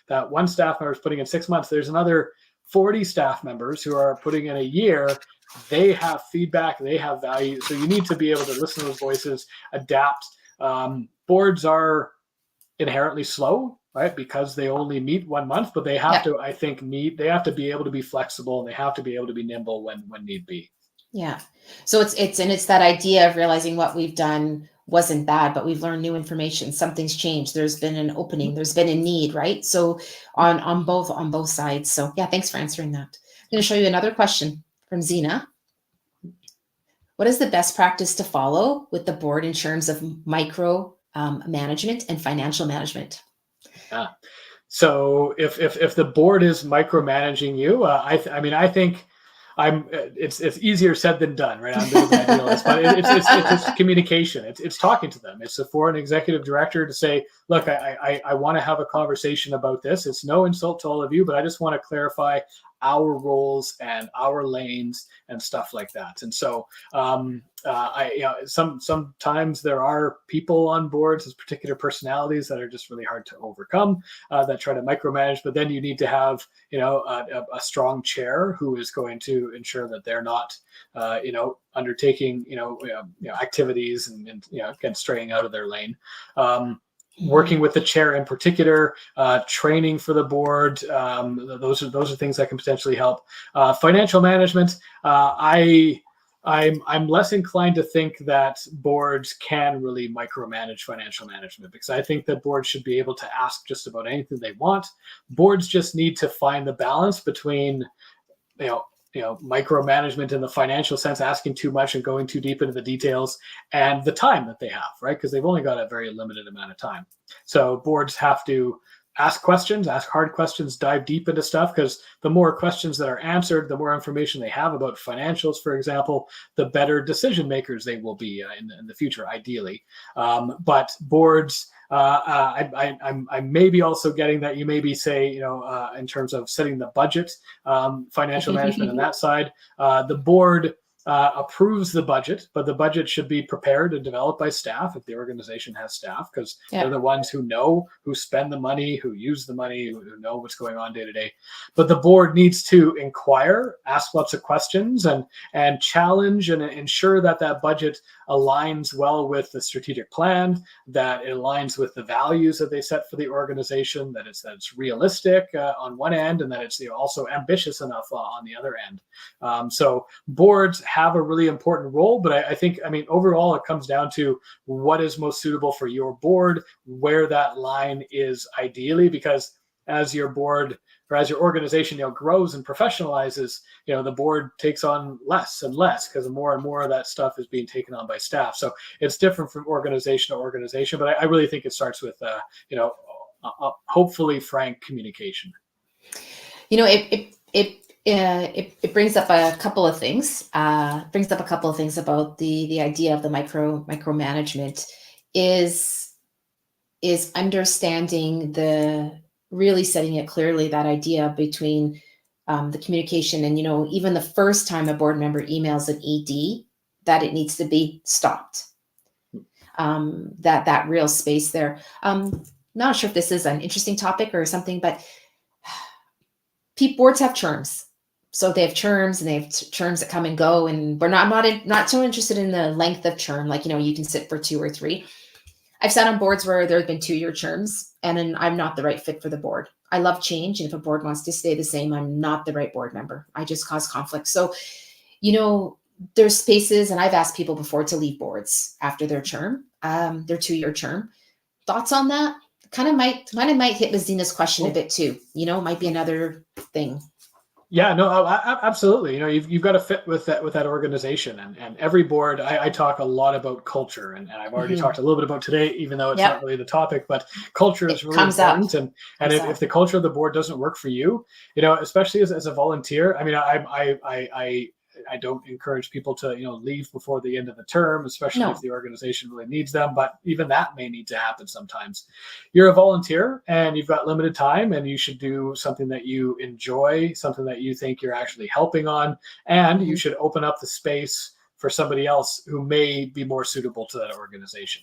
that one staff member is putting in 6 months. There's another 40 staff members who are putting in a year. They have feedback, they have value. So you need to be able to listen to those voices, adapt. Boards are inherently slow, right? Because they only meet 1 month, but they have to, I think, they have to be able to be flexible, and they have to be able to be nimble when need be.
Yeah. So it's that idea of realizing what we've done wasn't bad, but we've learned new information. Something's changed. There's been an opening. There's been a need, right? So on both sides. So yeah, thanks for answering that. I'm going to show you another question from Zena. What is the best practice to follow with the board in terms of micro management and financial management?
Yeah. So if the board is micromanaging you, I think it's easier said than done, right? I'm a bit of an idealist, but it's communication. It's talking to them. It's for an executive director to say, look, I want to have a conversation about this. It's no insult to all of you, but I just want to clarify our roles and our lanes and stuff like that. And so sometimes there are people on boards with particular personalities that are just really hard to overcome, that try to micromanage. But then you need to have a strong chair who is going to ensure that they're not undertaking activities and again straying out of their lane. Working with the chair in particular, training for the board, those are things that can potentially help. Financial management, I'm less inclined to think that boards can really micromanage financial management, because I think that boards should be able to ask just about anything they want. Boards just need to find the balance between micromanagement in the financial sense, asking too much and going too deep into the details, and the time that they have, right? Because they've only got a very limited amount of time. So boards have to ask questions, ask hard questions, dive deep into stuff, because the more questions that are answered, the more information they have about financials, for example, the better decision makers they will be in the future, ideally. But boards, I may be also getting that you maybe say, in terms of setting the budget, financial management on that side, the board approves the budget, but the budget should be prepared and developed by staff if the organization has staff, because they're the ones who spend the money, who use the money, who know what's going on day to day. But the board needs to inquire, ask lots of questions, and challenge and ensure that budget aligns well with the strategic plan, that it aligns with the values that they set for the organization, that it's realistic on one end, and that it's also ambitious enough on the other end. So boards have a really important role, but I think overall it comes down to what is most suitable for your board, where that line is ideally, because as your board or as your organization grows and professionalizes, the board takes on less and less, because more and more of that stuff is being taken on by staff. So it's different from organization to organization, but I really think it starts with hopefully frank communication.
It brings up a couple of things. About the idea of the micromanagement is understanding really setting it clearly, that idea between the communication and even the first time a board member emails an ED, that it needs to be stopped. That real space there. Not sure if this is an interesting topic or something, but boards have terms. So they have terms, and they have terms that come and go, and we're not so interested in the length of term. Like, you can sit for 2 or 3. I've sat on boards where there have been 2-year terms, and then I'm not the right fit for the board. I love change, and if a board wants to stay the same, I'm not the right board member. I just cause conflict. So, there's spaces, and I've asked people before to leave boards after their term, their 2-year term. Thoughts on that? Kind of might hit with Zena's question a bit too. Might be another thing.
Yeah, no, absolutely. You've got to fit with that organization, and every board. I talk a lot about culture, and I've already talked a little bit about today, even though it's not really the topic. But culture is really important, and if the culture of the board doesn't work for you, especially as a volunteer. I don't encourage people to leave before the end of the term, especially if the organization really needs them. But even that may need to happen sometimes. You're a volunteer and you've got limited time, and you should do something that you enjoy, something that you think you're actually helping on, and you should open up the space for somebody else who may be more suitable to that organization.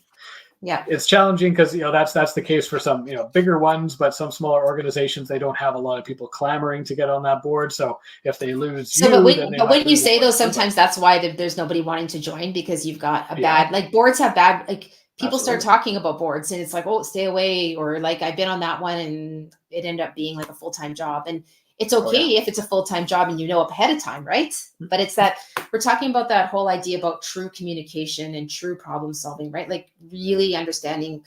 Yeah,
it's challenging because that's the case for some bigger ones, but some smaller organizations, they don't have a lot of people clamoring to get on that board. So if they lose,
but when you say those, sometimes that's why there's nobody wanting to join, because you've got a bad boards have bad people start talking about boards, and it's like, oh, stay away, or like I've been on that one and it ended up being like a full-time job, and it's okay if it's a full-time job and up ahead of time, right? But it's that we're talking about that whole idea about true communication and true problem solving, right? Like really understanding,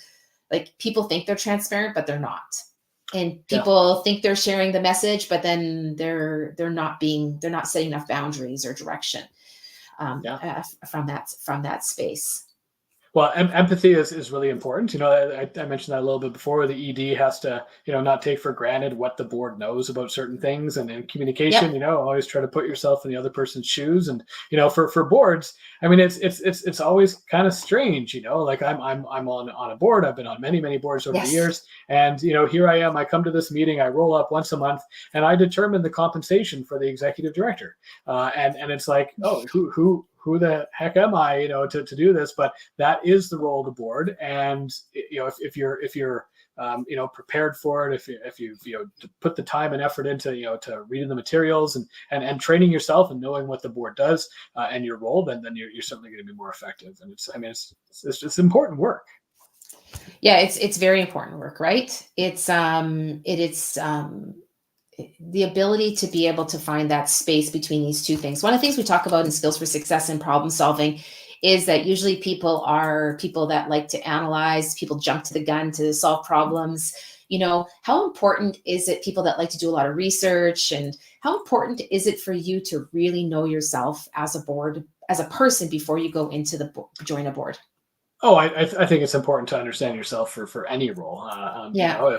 like people think they're transparent, but they're not. And people think they're sharing the message, but then they're not setting enough boundaries or direction from that space.
Well, empathy is really important. I mentioned that a little bit before. The ED has to, not take for granted what the board knows about certain things, and in communication,
Yep.
always try to put yourself in the other person's shoes. And for boards, I mean, it's always kind of strange. Like I'm on a board. I've been on many boards over the
Yes.
years, and here I am. I come to this meeting. I roll up once a month, and I determine the compensation for the executive director. And it's like, oh, who the heck am I, to do this? But that is the role of the board. And if you're prepared for it, if you put the time and effort into to reading the materials and training yourself and knowing what the board does and your role, then you're certainly going to be more effective. And it's important work.
Yeah, it's very important work, right? It's the ability to be able to find that space between these two things. One of the things we talk about in skills for success and problem solving is that usually people are people that like to analyze, people jump to the gun to solve problems. How important is it, people that like to do a lot of research, and how important is it for you to really know yourself as a board, as a person before you go into join a board?
Oh, I think it's important to understand yourself for any role.
Yeah.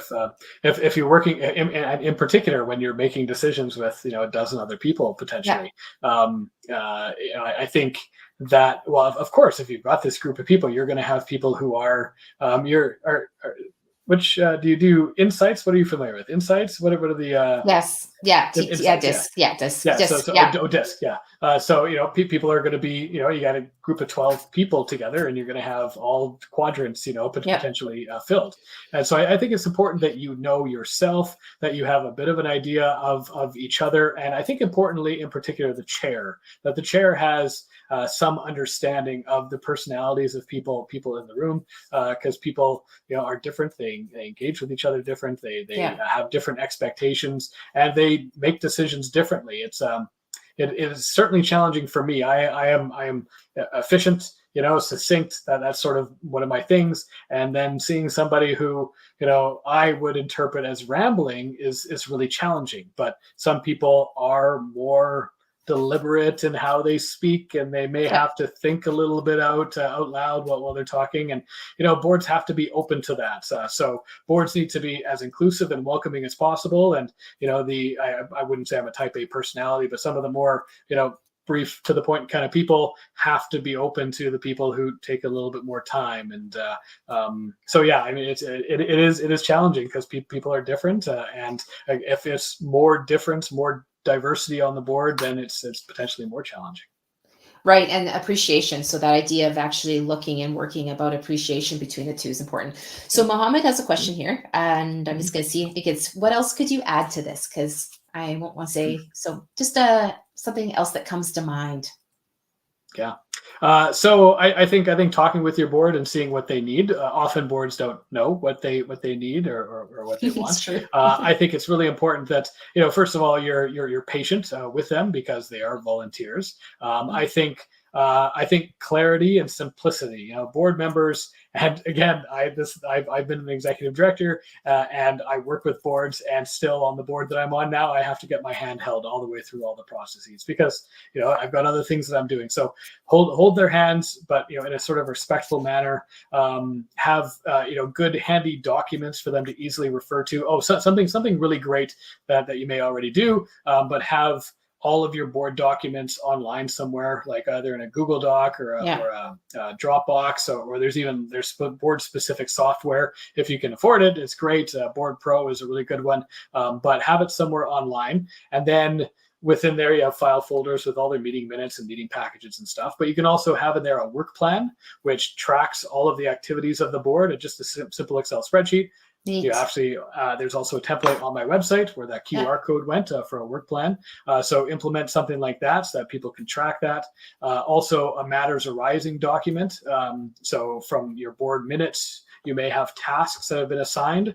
If you're working in particular when you're making decisions with a dozen other people
Yeah.
potentially, I think that, well, of course, if you've got this group of people, you're going to have people who are which do you do insights? What are you familiar with? Insights? What are the
Yes. Yeah. Yeah.
insights? Yeah.
Disc. Yeah. Disc.
Yeah,
Disc. Yeah.
disc, yeah. People are going to be, you got a group of 12 people together, and you're going to have all quadrants,
Yep.
potentially filled. And so I think it's important that you know yourself, that you have a bit of an idea of each other, and I think importantly, in particular, that the chair has some understanding of the personalities of people in the room, because people, are different. They engage with each other different. They
Yeah.
have different expectations, and they make decisions differently. It is certainly challenging for me. I am efficient, succinct. That's sort of one of my things. And then seeing somebody who, I would interpret as rambling is really challenging. But some people are more deliberate in how they speak, and they may
Yeah.
have to think a little bit out loud while they're talking. And boards have to be open to that. So boards need to be as inclusive and welcoming as possible. And I wouldn't say I'm a type A personality, but some of the more brief to the point kind of people have to be open to the people who take a little bit more time. And so yeah, I mean it is challenging because people are different, and if it's more difference, more diversity on the board, then it's potentially more challenging.
Right. And appreciation. So that idea of actually looking and working about appreciation between the two is important. So
Yeah.
Mohammed has a question here, and I'm just
Mhm.
going to see if it's, what else could you add to this? Because I won't want to say, so just something else that comes to mind.
Yeah. So I think talking with your board and seeing what they need. Often boards don't know what they need or what they
It's
want.
true.
I think it's really important that first of all you're patient with them because they are volunteers. I think clarity and simplicity. Board members, and again, I've been an executive director, and I work with boards, and still on the board that I'm on now, I have to get my hand held all the way through all the processes because I've got other things that I'm doing. So hold their hands, but in a sort of respectful manner. Have good handy documents for them to easily refer to. Oh, something really great that you may already do, but have all of your board documents online somewhere, like either in a Google Doc or a Dropbox, or there's board specific software. If you can afford it, it's great. Board Pro is a really good one, but have it somewhere online. And then within there, you have file folders with all their meeting minutes and meeting packages and stuff. But you can also have in there a work plan, which tracks all of the activities of the board at just a simple Excel spreadsheet. You actually, there's also a template on my website where that QR code went for a work plan. So implement something like that so that people can track that. Also, a matters arising document. So from your board minutes, you may have tasks that have been assigned.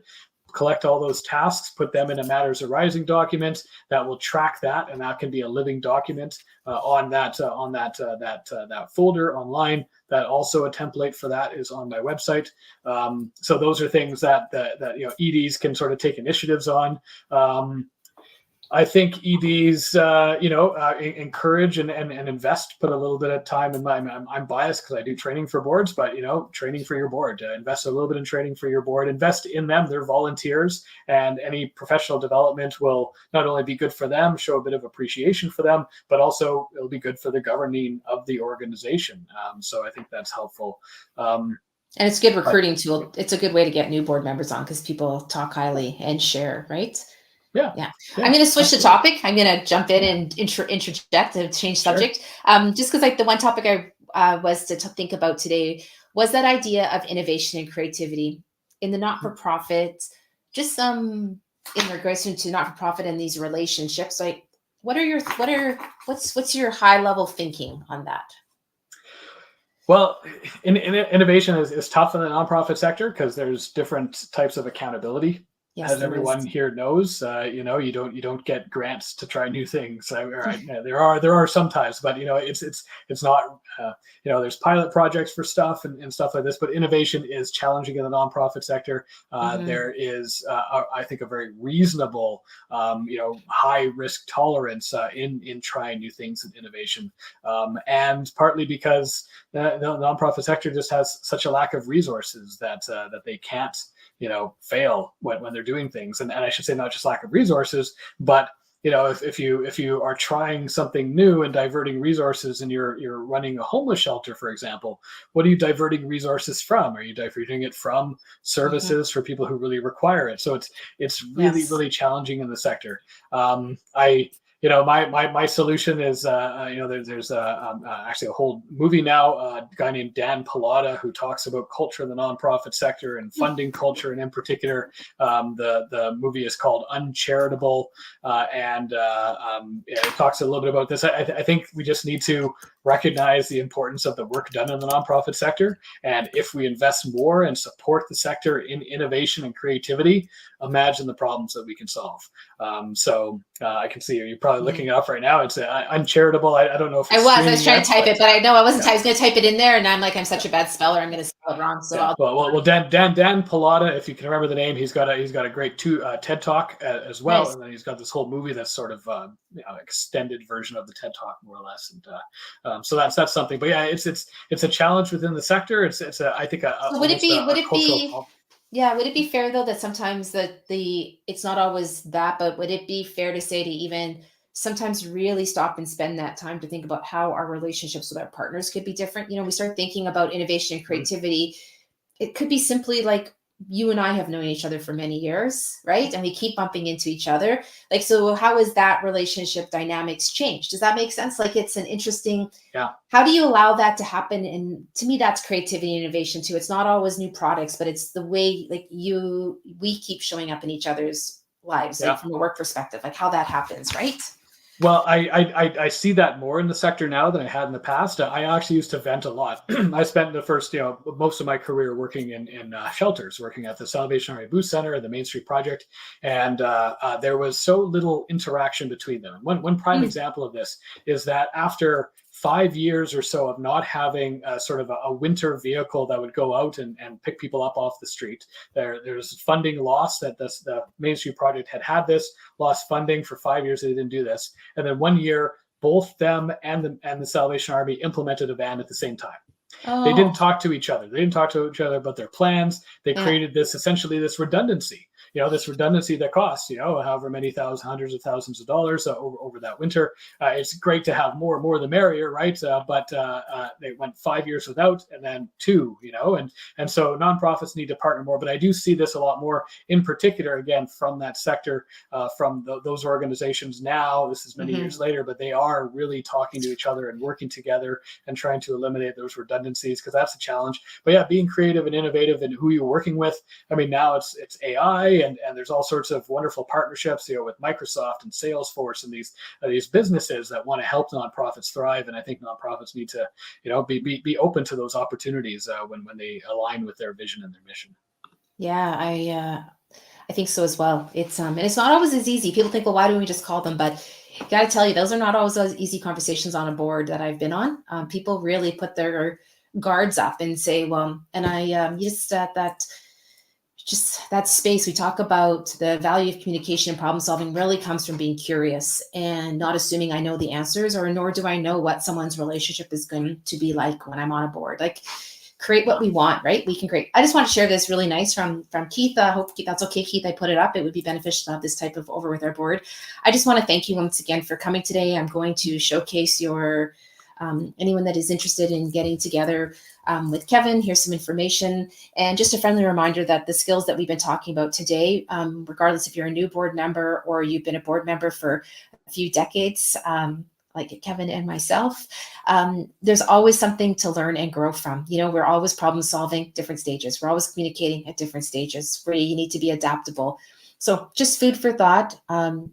Collect all those tasks, put them in a matters arising document that will track that, and that can be a living document on that folder online. That also a template for that is on my website. So those are things that EDs can sort of take initiatives on. I think EDs, encourage and invest, put a little bit of time in my. I'm biased because I do training for boards, but training for your board, invest a little bit in training for your board, invest in them. They're volunteers, and any professional development will not only be good for them, show a bit of appreciation for them, but also it'll be good for the governing of the organization. So I think that's helpful.
And it's a good recruiting tool. It's a good way to get new board members on because people talk highly and share, right?
Yeah.
I'm going to switch the topic. I'm going to jump in and interject to change subject. Just because like the one topic I was to think about today was that idea of innovation and creativity in the not-for-profit, just in regards to not-for-profit and these relationships. Like, what's your high level thinking on that?
Well, innovation is tough in the nonprofit sector because there's different types of accountability.
Yes,
as everyone here knows, you don't get grants to try new things. There are sometimes, but it's not. There's pilot projects for stuff and stuff like this, but innovation is challenging in the nonprofit sector. There is, I think, a very reasonable, high risk tolerance in trying new things in innovation, and partly because the nonprofit sector just has such a lack of resources that they can't fail when they're doing things. And I should say not just lack of resources, but if you are trying something new and diverting resources, and you're running a homeless shelter, for example, what are you diverting resources from? Are you diverting it from services for people who really require it? So it's really challenging in the sector. My solution is, there's actually a whole movie now, a guy named Dan Pallotta who talks about culture in the nonprofit sector and funding culture, and in particular, the movie is called Uncharitable, and it talks a little bit about this. I think we just need to recognize the importance of the work done in the nonprofit sector, and if we invest more and support the sector in innovation and creativity, imagine the problems that we can solve. I can see you're probably looking it up right now. It's uncharitable. I don't know if it's
I was trying to type it, but I know I wasn't. I was going to type it in there, and I'm such a bad speller. I'm going to spell it wrong. So
well, Dan Pallotta, if you can remember the name, he's got a great TED Talk as well, nice. And then he's got this whole movie that's sort of extended version of the TED Talk, more or less. And so that's something. But yeah, it's a challenge within the sector. I think would it
be fair though that sometimes it's not always that, but would it be fair to say to even sometimes really stop and spend that time to think about how our relationships with our partners could be different? We start thinking about innovation and creativity. It could be simply like you and I have known each other for many years, right? And we keep bumping into each other. So how has that relationship dynamics changed? Does that make sense? It's an interesting, how do you allow that to happen? And to me, that's creativity and innovation too. It's not always new products, but it's the way we keep showing up in each other's lives, from a work perspective, how that happens, right?
Well, I see that more in the sector now than I had in the past. I actually used to vent a lot. I spent the first, most of my career working in shelters, working at the Salvation Army Booth Center, the Main Street Project, and there was so little interaction between them. One prime example of this is that after 5 years or so of not having sort of a winter vehicle that would go out and pick people up off the street, there's funding loss that the Main Street Project had lost funding for 5 years. They didn't do this. And then 1 year, both them and the Salvation Army implemented a van at the same time. Oh. They didn't talk to each other. They didn't talk to each other about their plans. They created this redundancy. This redundancy that costs, however many hundreds of thousands of dollars over that winter. It's great to have more the merrier, right? But they went 5 years without, and then 2, and so nonprofits need to partner more. But I do see this a lot more, in particular, again, from that sector, from those organizations now. This is many years later, but they are really talking to each other and working together and trying to eliminate those redundancies, because that's a challenge. But yeah, being creative and innovative in who you're working with. I mean, now it's AI. And there's all sorts of wonderful partnerships, with Microsoft and Salesforce and these businesses that want to help nonprofits thrive. And I think nonprofits need to, be open to those opportunities when they align with their vision and their mission.
Yeah, I think so as well. It's and it's not always as easy. People think, well, why don't we just call them? But got to tell you, those are not always those easy conversations on a board that I've been on. People really put their guards up and say, well, and I just that. just that space. We talk about the value of communication and problem solving really comes from being curious and not assuming I know the answers, or nor do I know what someone's relationship is going to be like when I'm on a board. Like, create what we want, right? We can create. I just want to share this really nice from Keith. I hope that's okay, Keith. I put it up. It would be beneficial to have this type of over with our board. I just want to thank you once again for coming today. I'm going to showcase your anyone that is interested in getting together with Kevin. Here's some information, and just a friendly reminder that the skills that we've been talking about today, regardless if you're a new board member or you've been a board member for a few decades, like Kevin and myself, there's always something to learn and grow from. You know, we're always problem solving different stages. We're always communicating at different stages where you need to be adaptable. So just food for thought.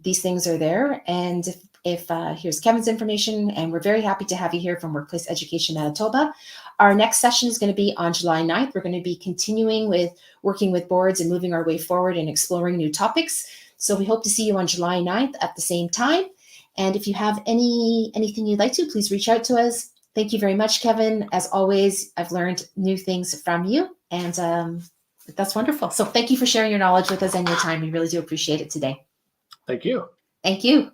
These things are there. And if here's Kevin's information, and we're very happy to have you here from Workplace Education Manitoba. Our next session is going to be on July 9th. We're going to be continuing with working with boards and moving our way forward and exploring new topics. So we hope to see you on July 9th at the same time. And if you have anything you'd like to, please reach out to us. Thank you very much, Kevin. As always, I've learned new things from you, and that's wonderful. So thank you for sharing your knowledge with us and your time. We really do appreciate it today.
Thank you.
Thank you.